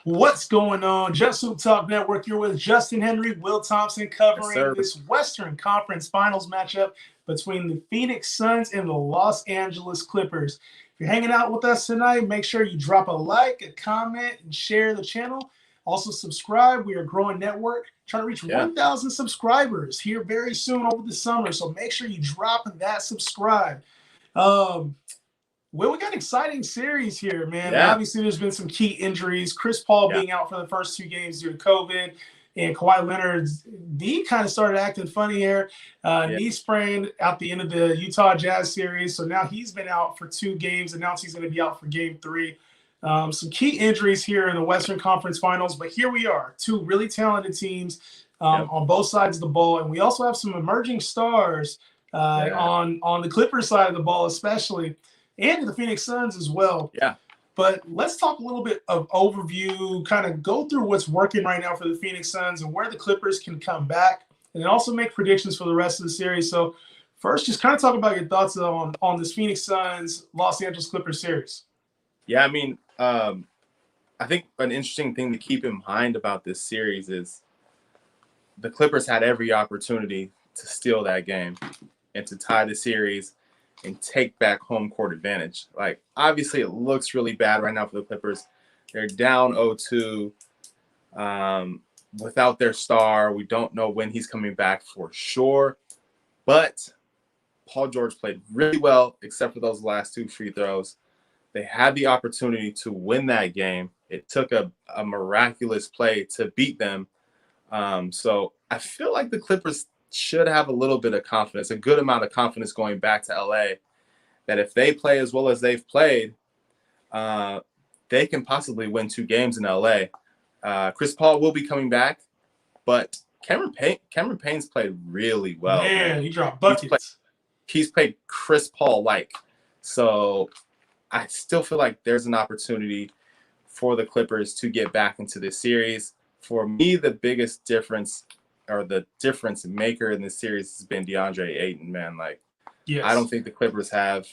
What's going on? Just Soup Talk Network. You're with Justin Henry, Will Thompson, Yes, covering sir. this Western Conference Finals matchup between the Phoenix Suns and the Los Angeles Clippers. If you're hanging out with us tonight, make sure you drop a like, a comment, and share the channel. Also, subscribe. We are a growing network, trying to reach Yeah. 1,000 subscribers here very soon over the summer. So make sure you drop that subscribe. Um, well, we got an exciting series here, man. Yeah. Obviously, there's been some key injuries. Chris Paul Yeah. being out for the first 2 games due to COVID, and Kawhi Leonard's knee kind of started acting funny here. Knee sprain at the end of the Utah Jazz series, so now he's been out for 2 games. Announced he's going to be out for Game 3. Some key injuries here in the Western Conference Finals, but here we are, two really talented teams on both sides of the ball, and we also have some emerging stars on the Clippers side of the ball, especially. And the Phoenix Suns as well. Yeah. But let's talk a little bit of overview, kind of go through what's working right now for the Phoenix Suns and where the Clippers can come back, and then also make predictions for the rest of the series. So first, just kind of talk about your thoughts on this Phoenix Suns Los Angeles Clippers series. Yeah, I mean, I think an interesting thing to keep in mind about this series is the Clippers had every opportunity to steal that game and to tie the series and take back home court advantage. Like, obviously, it looks really bad right now for the Clippers. They're down 0-2 without their star. We don't know when he's coming back for sure. But Paul George played really well, except for those last 2 free throws. They had the opportunity to win that game. It took a miraculous play to beat them. So I feel like the Clippers should have a little bit of confidence, a good amount of confidence going back to LA, that if they play as well as they've played, they can possibly win 2 games in LA. Chris Paul will be coming back, but Cameron Payne's played really well. Man, he dropped buckets. He's played Chris Paul-like. So I still feel like there's an opportunity for the Clippers to get back into this series. For me, the biggest difference or the difference maker in this series has been DeAndre Ayton, man. Like, Yes. I don't think the Clippers have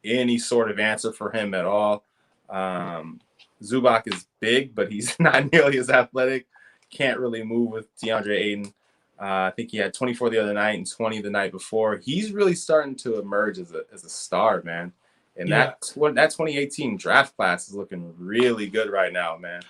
any sort of answer for him at all. Zubac is big, but he's not nearly as athletic. Can't really move with DeAndre Ayton. I think he had 24 the other night and 20 the night before. He's really starting to emerge as a star, man. And that 2018 draft class is looking really good right now, man.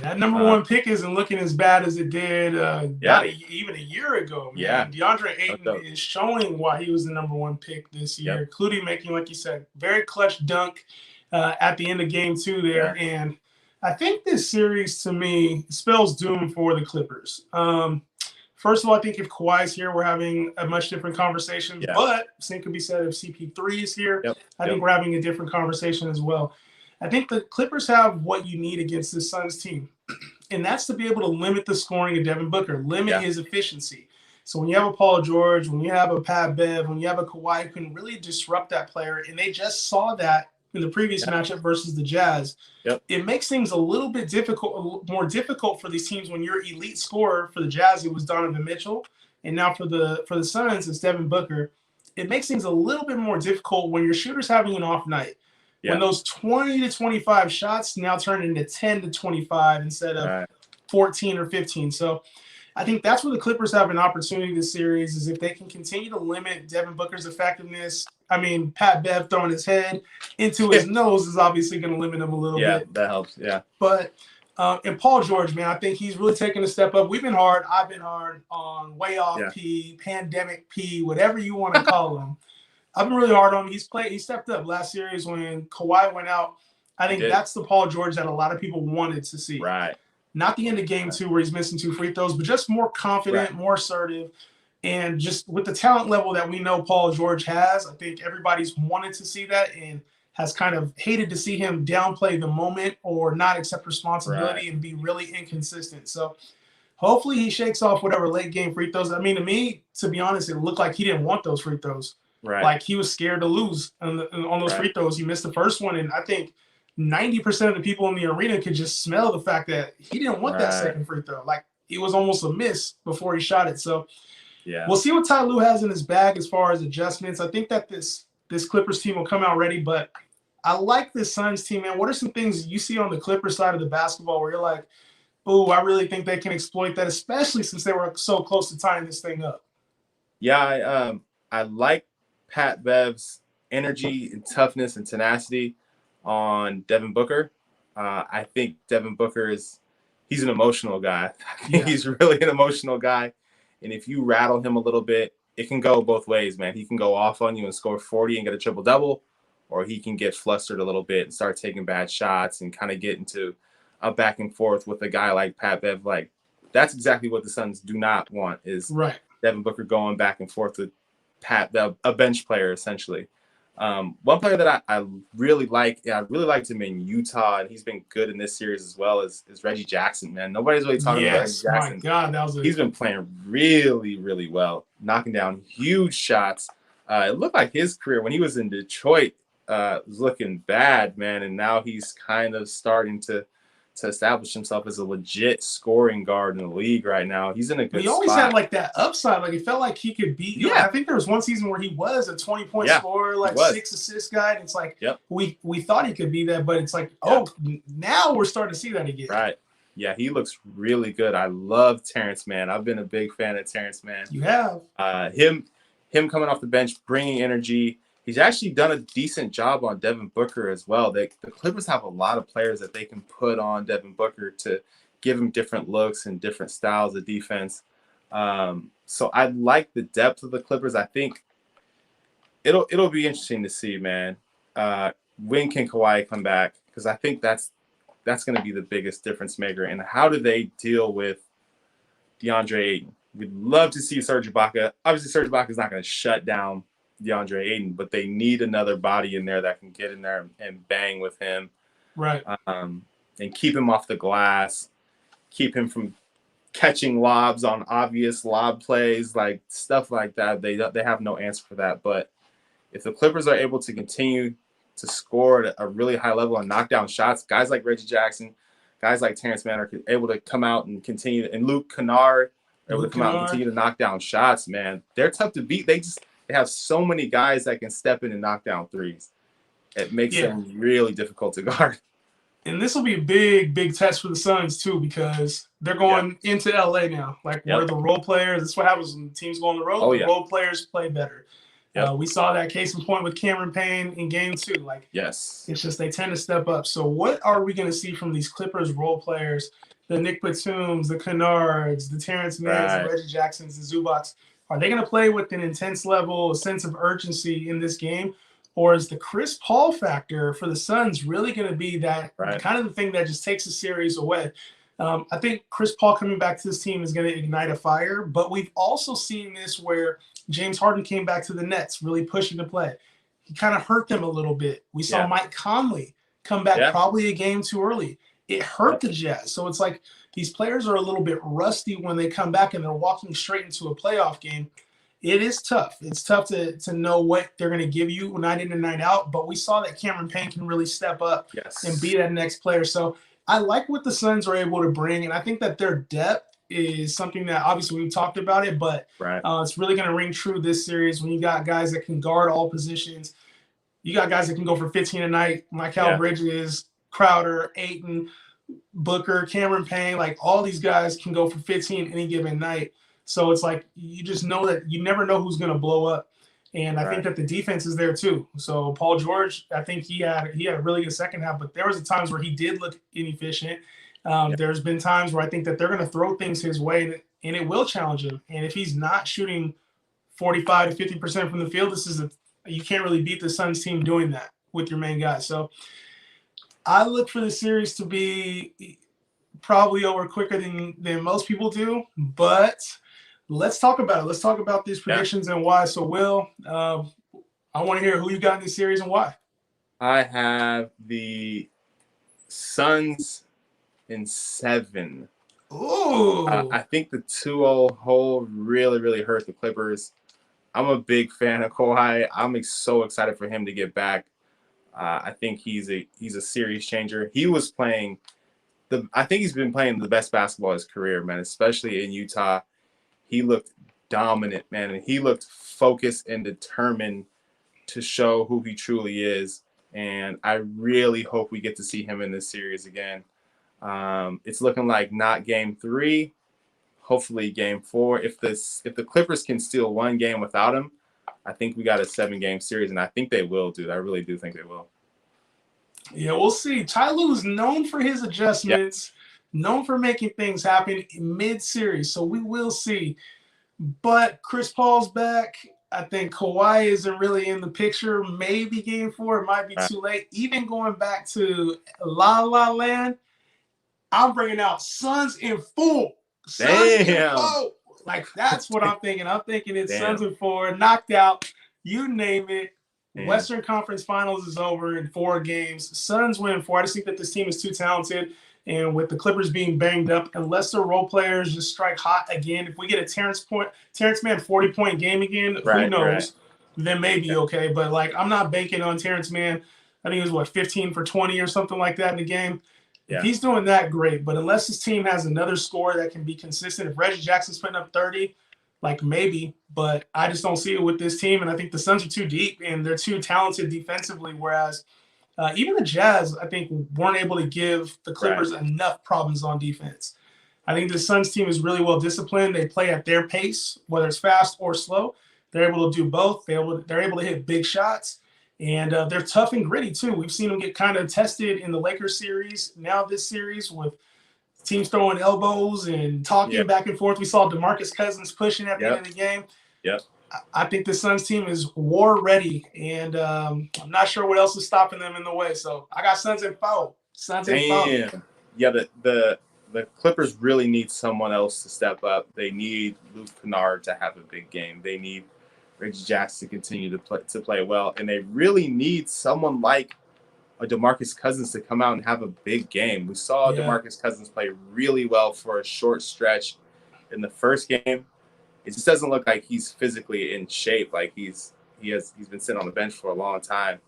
That number 1 pick isn't looking as bad as it did even a year ago, man. Yeah. DeAndre Ayton is showing why he was the number 1 pick this year, including making, like you said, very clutch dunk at the end of Game 2 there. Yeah. And I think this series, to me, spells doom for the Clippers. First of all, I think if Kawhi's here, we're having a much different conversation. Yeah. But same could be said if CP3 is here. I think we're having a different conversation as well. I think the Clippers have what you need against the Suns team, and that's to be able to limit the scoring of Devin Booker, limit his efficiency. So when you have a Paul George, when you have a Pat Bev, when you have a Kawhi who can really disrupt that player, and they just saw that in the previous matchup versus the Jazz, it makes things a little bit more difficult for these teams when your elite scorer for the Jazz, it was Donovan Mitchell, and now for the Suns, it's Devin Booker. It makes things a little bit more difficult when your shooter's having an off night. When those 20 to 25 shots now turn into 10 to 25 instead of 14 or 15. So I think that's where the Clippers have an opportunity this series, is if they can continue to limit Devin Booker's effectiveness. I mean, Pat Bev throwing his head into his nose is obviously going to limit him a little bit. Yeah, that helps, But and Paul George, man, I think he's really taken a step up. We've been hard. I've been hard on way off P, pandemic P, whatever you want to call him. I've been really hard on him. He stepped up last series when Kawhi went out. I think that's the Paul George that a lot of people wanted to see. Right. Not the end of Game 2 where he's missing 2 free throws, but just more confident, more assertive. And just with the talent level that we know Paul George has, I think everybody's wanted to see that and has kind of hated to see him downplay the moment or not accept responsibility and be really inconsistent. So hopefully he shakes off whatever late game free throws. I mean, to me, to be honest, it looked like he didn't want those free throws. Right. Like he was scared to lose on those free throws. He missed the first one, and I think 90% of the people in the arena could just smell the fact that he didn't want that second free throw. Like it was almost a miss before he shot it. So we'll see what Ty Lue has in his bag as far as adjustments. I think that this Clippers team will come out ready, but I like this Suns team, man. What are some things you see on the Clippers side of the basketball where you're like, oh, I really think they can exploit that, especially since they were so close to tying this thing up? Yeah, I like Pat Bev's energy and toughness and tenacity on Devin Booker. I think Devin Booker he's an emotional guy. I think he's really an emotional guy. And if you rattle him a little bit, it can go both ways, man. He can go off on you and score 40 and get a triple-double, or he can get flustered a little bit and start taking bad shots and kind of get into a back and forth with a guy like Pat Bev. Like, that's exactly what the Suns do not want is right. Devin Booker going back and forth with Pat Bev, a bench player, essentially. One player that I really like, I really liked him in Utah, and he's been good in this series as well, is Reggie Jackson, man. Nobody's really talking about Reggie Jackson. My God, he's been playing really, really well, knocking down huge shots. It looked like his career when he was in Detroit was looking bad, man, and now he's kind of starting to establish himself as a legit scoring guard in the league right now. He's in a good spot. He always had like that upside. Like it felt like he could beat. You know, I think there was one season where he was a 20-point scorer, like 6 assist guy. And it's like we thought he could be that, but it's like, now we're starting to see that again. Right. Yeah, he looks really good. I love Terrence Mann. I've been a big fan of Terrence Mann. You have. Him coming off the bench, bringing energy. He's actually done a decent job on Devin Booker as well. The Clippers have a lot of players that they can put on Devin Booker to give him different looks and different styles of defense. So I like the depth of the Clippers. I think it'll be interesting to see, man. When can Kawhi come back? Because I think that's going to be the biggest difference maker. And how do they deal with DeAndre Ayton? We'd love to see Serge Ibaka. Obviously, Serge Ibaka is not going to shut down DeAndre Ayton, but they need another body in there that can get in there and bang with him, right? And keep him off the glass, keep him from catching lobs on obvious lob plays, like stuff like that. They have no answer for that. But if the Clippers are able to continue to score at a really high level and knock down shots, guys like Reggie Jackson, guys like Terrence Mann are able to come out and continue, and Luke Kennard are able to come out and continue to knock down shots. Man, they're tough to beat. They have so many guys that can step in and knock down threes. It makes them really difficult to guard. And this will be a big, big test for the Suns, too, because they're going into LA now. Like, we're the role players. That's what happens when teams go on the road. The role players play better. We saw that case in point with Cameron Payne in game 2. Like, it's just they tend to step up. So what are we going to see from these Clippers role players, the Nick Batums, the Kennards, the Terrence Manns, the Reggie Jacksons, the Zubats? Are they going to play with an intense level, a sense of urgency in this game? Or is the Chris Paul factor for the Suns really going to be that kind of the thing that just takes the series away? I think Chris Paul coming back to this team is going to ignite a fire, but we've also seen this where James Harden came back to the Nets, really pushing the play. He kind of hurt them a little bit. We saw Mike Conley come back probably a game too early. It hurt the Jazz. So it's like these players are a little bit rusty when they come back and they're walking straight into a playoff game. It is tough. It's tough to know what they're going to give you night in and night out. But we saw that Cameron Payne can really step up and be that next player. So I like what the Suns are able to bring. And I think that their depth is something that obviously we've talked about it, but it's really going to ring true this series when you got guys that can guard all positions. You got guys that can go for 15 a night. Mikal Bridges, Crowder, Ayton, Booker, Cameron Payne, like all these guys can go for 15 any given night. So it's like you just know that you never know who's going to blow up. And I think that the defense is there too. So Paul George, I think he had a really good second half, but there was times where he did look inefficient. There's been times where I think that they're going to throw things his way and it will challenge him. And if he's not shooting 45 to 50% from the field, you can't really beat the Suns team doing that with your main guy. So I look for the series to be probably over quicker than most people do, but let's talk about it. Let's talk about these predictions and why. So, Will, I want to hear who you got in this series and why. I have the Suns in 7. Ooh. I think the 2-0 hole really, really hurt the Clippers. I'm a big fan of Kawhi. I'm so excited for him to get back. I think he's a series changer. He was playing I think he's been playing the best basketball of his career, man, especially in Utah. He looked dominant, man, and he looked focused and determined to show who he truly is. and I really hope we get to see him in this series again. It's looking like not game 3, hopefully game 4. If the Clippers can steal one game without him, I think we got a 7-game series, and I think they will, dude. I really do think they will. Yeah, we'll see. Ty Lue is known for his adjustments, known for making things happen mid-series, so we will see. But Chris Paul's back. I think Kawhi isn't really in the picture. Maybe game 4, it might be too late. Even going back to La La Land, I'm bringing out Suns in 4. Suns in 4. Like, that's what I'm thinking. I'm thinking it's Suns in 4, knocked out, you name it. Western Conference Finals is over in 4 games. Suns win 4. I just think that this team is too talented. And with the Clippers being banged up, unless the role players just strike hot again, if we get a Terrence Mann 40-point game again, who knows? Then maybe okay. But, like, I'm not banking on Terrence Mann. I think it was, 15 for 20 or something like that in the game. If he's doing that, great. But unless his team has another scorer that can be consistent, if Reggie Jackson's putting up 30, like maybe. But I just don't see it with this team. And I think the Suns are too deep and they're too talented defensively, whereas even the Jazz, I think, weren't able to give the Clippers enough problems on defense. I think the Suns team is really well disciplined. They play at their pace, whether it's fast or slow. They're able to do both. They're able to hit big shots. And they're tough and gritty, too. We've seen them get kind of tested in the Lakers series. Now this series with teams throwing elbows and talking back and forth. We saw DeMarcus Cousins pushing at the end of the game. I think the Suns team is war ready, and I'm not sure what else is stopping them in the way. So I got Suns in 4. Suns in 4. Yeah, the Clippers really need someone else to step up. They need Luke Kennard to have a big game. They need Reggie Jackson to continue to play well, and they really need someone like a DeMarcus Cousins to come out and have a big game. We saw DeMarcus Cousins play really well for a short stretch in the first game. It just doesn't look like he's physically in shape. Like he's been sitting on the bench for a long time.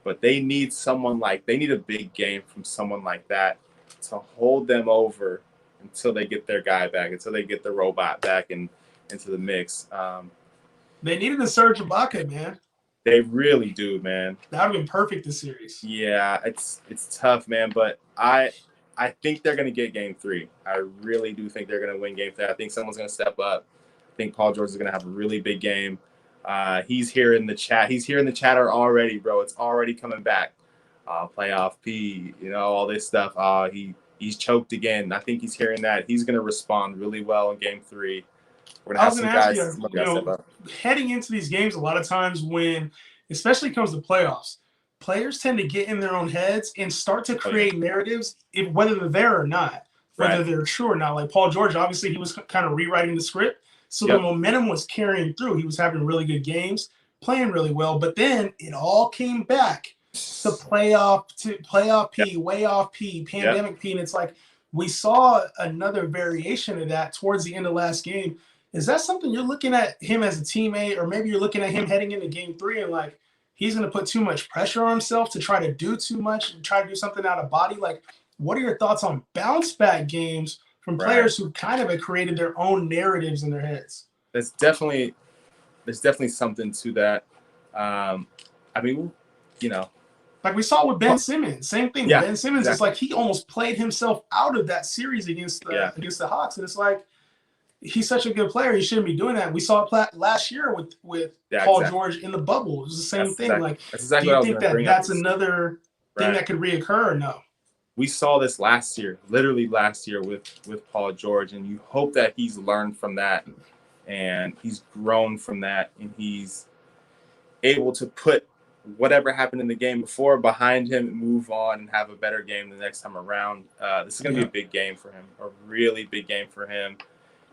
But they need a big game from someone like that to hold them over until they get their guy back, until they get the robot back into the mix. They needed a Serge Ibaka, man. They really do, man. That would have been perfect this series. Yeah, it's tough, man. But I think they're going to get game 3. I really do think they're going to win game 3. I think someone's going to step up. I think Paul George is going to have a really big game. He's here in the chat. He's here in the chatter already, bro. It's already coming back. Playoff P, all this stuff. He's choked again. I think he's hearing that. He's going to respond really well in game 3. We're going to have some guys step up. Heading into these games, a lot of times when, especially comes to playoffs, players tend to get in their own heads and start to create narratives, whether they're there or not, whether they're true or not. Like Paul George, obviously, he was kind of rewriting the script. So the momentum was carrying through. He was having really good games, playing really well. But then it all came back to playoff P, way off P, pandemic P. And it's like we saw another variation of that towards the end of last game. Is that something you're looking at him as a teammate, or maybe you're looking at him heading into game 3 and like he's going to put too much pressure on himself to try to do too much and try to do something out of body? Like, what are your thoughts on bounce back games from players who kind of have created their own narratives in their heads? There's definitely something to that. I mean, like we saw with Ben Simmons, same thing. Ben Simmons is like he almost played himself out of that series against the Hawks, and it's like he's such a good player. He shouldn't be doing that. We saw it last year with Paul George in the bubble. It was the same thing. Like, do you think that's another thing that could reoccur or no? We saw this literally last year with Paul George, and you hope that he's learned from that and he's grown from that and he's able to put whatever happened in the game before behind him and move on and have a better game the next time around. This is going to be a big game for him, a really big game for him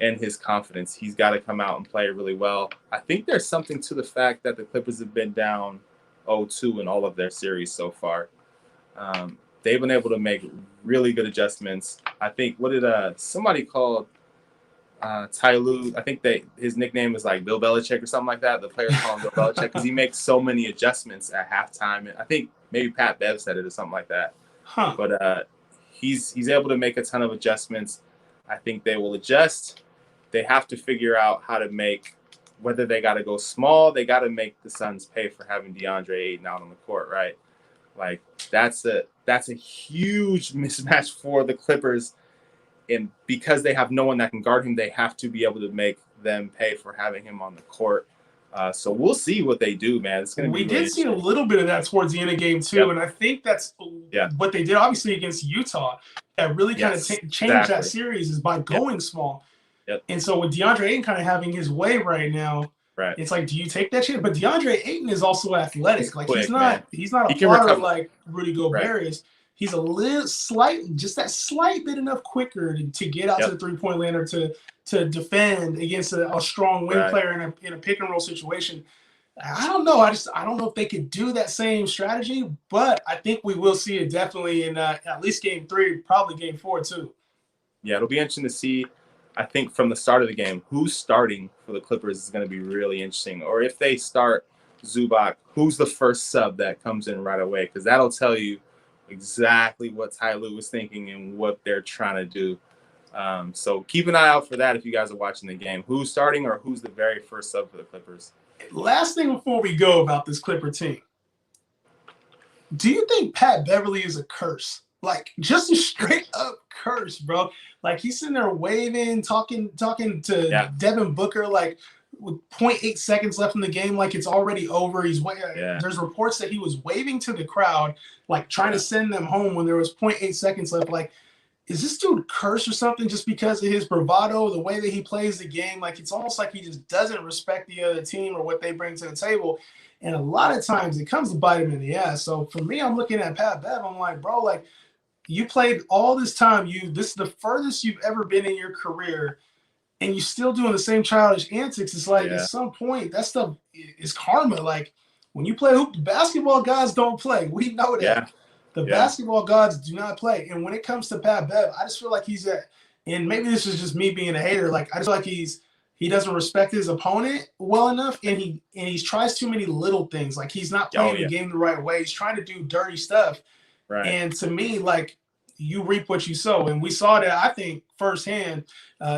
and his confidence. He's got to come out and play really well. I think there's something to the fact that the Clippers have been down 0-2 in all of their series so far. They've been able to make really good adjustments. I think, what did somebody called Ty Lue? I think his nickname is like Bill Belichick or something like that. The players call him Bill Belichick because he makes so many adjustments at halftime. And I think maybe Pat Bev said it or something like that. But he's able to make a ton of adjustments. I think they will adjust. They have to figure out how to whether they got to go small. They got to make the Suns pay for having DeAndre Ayton out on the court, right? Like that's a huge mismatch for the Clippers. And because they have no one that can guard him, they have to be able to make them pay for having him on the court. So we'll see what they do, man. It's going to be We really did see a little bit of that towards the end of game two, Yep. and I think that's Yeah. what they did, obviously, against Utah. That really kind of changed that series is by going small. Yep. And so with DeAndre Ayton kind of having his way right now, right. It's like, do you take that shit? But DeAndre Ayton is also athletic. He's like quick, he's not a can plotter recover. like Rudy Gobert is. He's a little just that slight bit enough quicker to get out to the 3-point land or to defend against a strong wing player in a pick and roll situation. I don't know. I don't know if they could do that same strategy, but I think we will see it definitely in at least game 3, probably game 4 too. Yeah, it'll be interesting to see. I think from the start of the game, who's starting for the Clippers is going to be really interesting. Or if they start Zubac, who's the first sub that comes in right away? Because that'll tell you exactly what Ty Lue was thinking and what they're trying to do. So keep an eye out for that if you guys are watching the game. Who's starting or who's the very first sub for the Clippers? Last thing before we go about this Clipper team. Do you think Pat Beverly is a curse? Like, just a straight up curse, bro. Like, he's sitting there waving, talking to Devin Booker, like, with 0.8 seconds left in the game, like it's already over. There's reports that he was waving to the crowd, like trying to send them home when there was 0.8 seconds left. Like, is this dude cursed or something just because of his bravado, the way that he plays the game? Like, it's almost like he just doesn't respect the other team or what they bring to the table. And a lot of times it comes to bite him in the ass. So for me, I'm looking at Pat Bev. I'm like, bro, like, you played all this time. This is the furthest you've ever been in your career, and you're still doing the same childish antics. It's like at some point, that stuff is karma. Like when you play hoop, the basketball gods don't play. We know that. Yeah. The basketball gods do not play. And when it comes to Pat Bev, I just feel like and maybe this is just me being a hater. Like I just feel like he doesn't respect his opponent well enough, and he tries too many little things. Like he's not playing the game the right way. He's trying to do dirty stuff. Right. And to me, like, you reap what you sow. And we saw that, I think, firsthand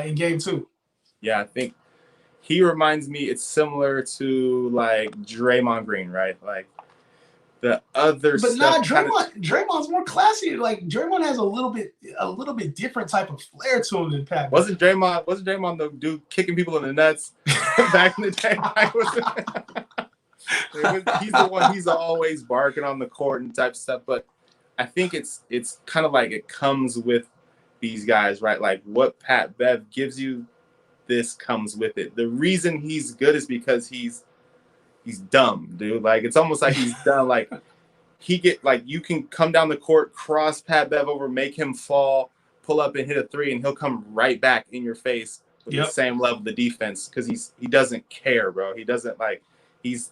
in game 2. Yeah, I think he reminds me, it's similar to, like, Draymond Green, right? Like, the other but stuff. But Draymond's more classy. Like, Draymond has a little bit different type of flair to him than Pat. Wasn't Draymond the dude kicking people in the nuts back in the day? He's the one, he's always barking on the court and type of stuff, but I think it's kind of like it comes with these guys, right? Like what Pat Bev gives you, this comes with it. The reason he's good is because he's dumb, dude. Like it's almost like he's done. Like you can come down the court, cross Pat Bev over, make him fall, pull up and hit a 3, and he'll come right back in your face with the same level of the defense because he doesn't care, bro. He doesn't like he's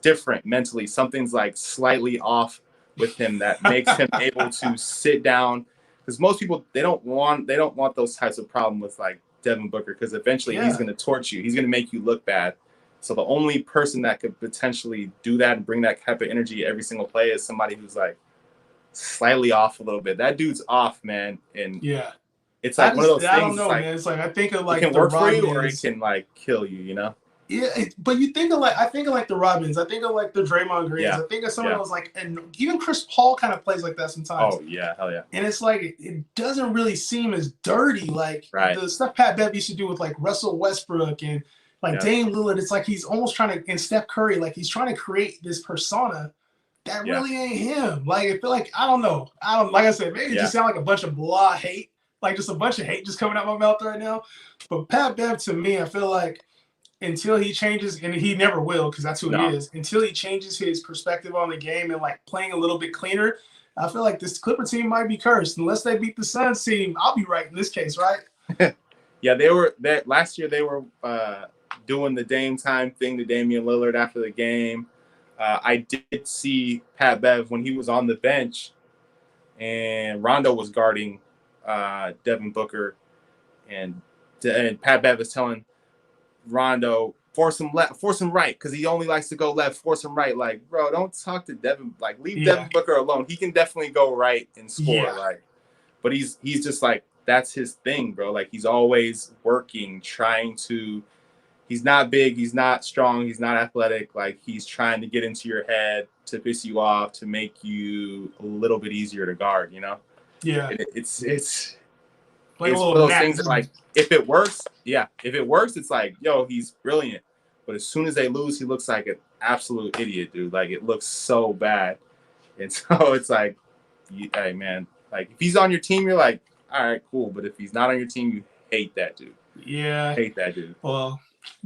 different mentally. Something's like slightly off with him that makes him able to sit down, because most people they don't want those types of problems with like Devin Booker, because eventually he's going to torch you. He's going to make you look bad. So the only person that could potentially do that and bring that type of energy every single play is somebody who's like slightly off a little bit. That dude's off, man. And it's like one of those things. I don't know, man. It's like I think of like it can work for you or it can like kill you, you know? Yeah, but I think of like the Robins. I think of like the Draymond Greens. I think of someone else like, and even Chris Paul kind of plays like that sometimes. Oh yeah, hell yeah. And it's like it doesn't really seem as dirty like the stuff Pat Bev used to do with like Russell Westbrook and like Dame Lillard. It's like he's almost trying to, and Steph Curry, like he's trying to create this persona that really ain't him. Like I feel like I don't know. Like I said, maybe it just sound like a bunch of blah hate, like just a bunch of hate just coming out my mouth right now. But Pat Bev, to me, I feel like, until he changes, and he never will because that's who he is, until he changes his perspective on the game and like playing a little bit cleaner, I feel like this Clipper team might be cursed. Unless they beat the Suns team, I'll be right in this case, right? Yeah, last year they were doing the Dame time thing to Damian Lillard after the game. I did see Pat Bev when he was on the bench and Rondo was guarding Devin Booker, and Pat Bev is telling Rondo, force him left, force him right, because he only likes to go left, force him right. Like, bro, don't talk to Devin. Like, leave Devin Booker alone. He can definitely go right and score. Like, but he's just like, that's his thing, bro. Like, he's always working, trying to. He's not big, he's not strong, he's not athletic. Like, he's trying to get into your head to piss you off, to make you a little bit easier to guard, you know? Yeah. It's Like one of those things that, like, if it works, it's like, yo, he's brilliant. But as soon as they lose, he looks like an absolute idiot, dude. Like, it looks so bad. And so it's like, hey, man, like, if he's on your team, you're like, all right, cool. But if he's not on your team, you hate that dude. Yeah. Hate that dude. Well,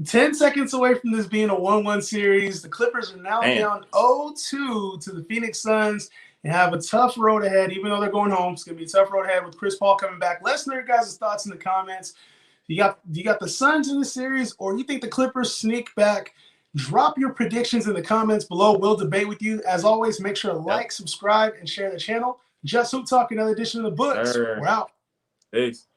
10 seconds away from this being a 1-1 series. The Clippers are now down 0-2 to the Phoenix Suns and have a tough road ahead, even though they're going home. It's going to be a tough road ahead with Chris Paul coming back. Let us know your guys' thoughts in the comments. You got the Suns in the series, or you think the Clippers sneak back? Drop your predictions in the comments below. We'll debate with you. As always, make sure to like, subscribe, and share the channel. Just Hoop Talk, another edition of the books. We're out. Peace.